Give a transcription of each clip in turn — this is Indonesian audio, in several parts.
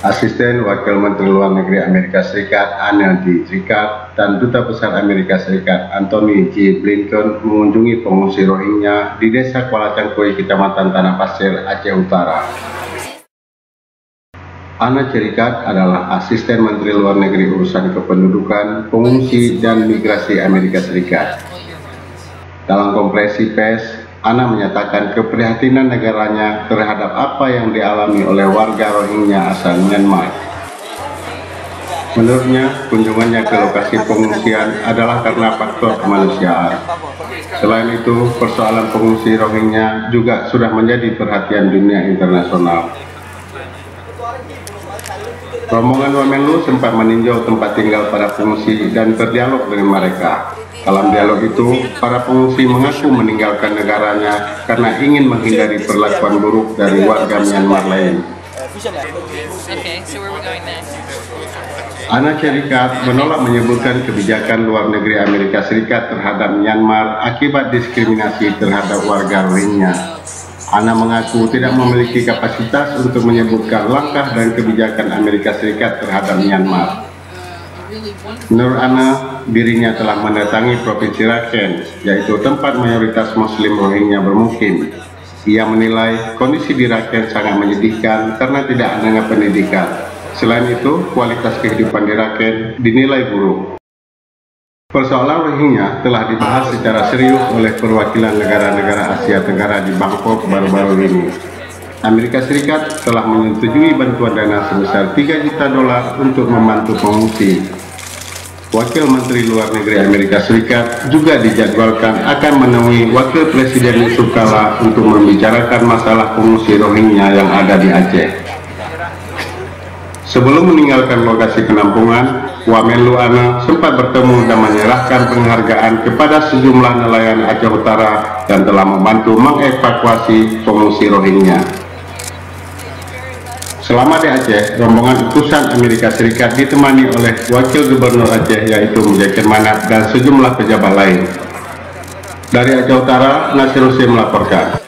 Asisten Wakil Menteri Luar Negeri Amerika Serikat Anne D. Ricard dan Duta Besar Amerika Serikat Antony J. Blinken mengunjungi pengungsi Rohingya di Desa Kuala Cangkui, Kecamatan Tanah Pasir, Aceh Utara. Anne D. Ricard adalah Asisten Menteri Luar Negeri Urusan Kependudukan, Pengungsi, dan Migrasi Amerika Serikat. Dalam konferensi pers, Anna menyatakan keprihatinan negaranya terhadap apa yang dialami oleh warga Rohingya asal Myanmar. Menurutnya, kunjungannya ke lokasi pengungsian adalah karena faktor kemanusiaan. Selain itu, persoalan pengungsi Rohingya juga sudah menjadi perhatian dunia internasional. Rombongan Wamenlu sempat meninjau tempat tinggal para pengungsi dan berdialog dengan mereka. Dalam dialog itu, para pengungsi mengaku meninggalkan negaranya karena ingin menghindari perlakuan buruk dari warga Myanmar lain. Anne D. Ricard menolak menyebutkan kebijakan luar negeri Amerika Serikat terhadap Myanmar akibat diskriminasi terhadap warga Rohingya. Anna mengaku tidak memiliki kapasitas untuk menyebutkan langkah dan kebijakan Amerika Serikat terhadap Myanmar. Menurut Anna, dirinya telah mendatangi Provinsi Rakhine, yaitu tempat mayoritas Muslim Rohingya bermukim. Ia menilai kondisi di Rakhine sangat menyedihkan karena tidak adanya pendidikan. Selain itu, kualitas kehidupan di Rakhine dinilai buruk. Persoalan Rohingya telah dibahas secara serius oleh perwakilan negara-negara Asia Tenggara di Bangkok baru-baru ini. Amerika Serikat telah menyetujui bantuan dana sebesar $3 juta untuk membantu pengungsi. Wakil Menteri Luar Negeri Amerika Serikat juga dijadwalkan akan menemui Wakil Presiden Yusuf Kala untuk membicarakan masalah pengungsi Rohingya yang ada di Aceh. Sebelum meninggalkan lokasi penampungan, Wamenlu Anne sempat bertemu dan menyerahkan penghargaan kepada sejumlah nelayan Aceh Utara dan telah membantu mengevakuasi pengungsi Rohingya. Selama di Aceh, rombongan utusan Amerika Serikat ditemani oleh Wakil Gubernur Aceh yaitu Mujair Manap dan sejumlah pejabat lain. Dari Aceh Utara, Nasir Husin melaporkan.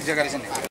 Jaga di sini.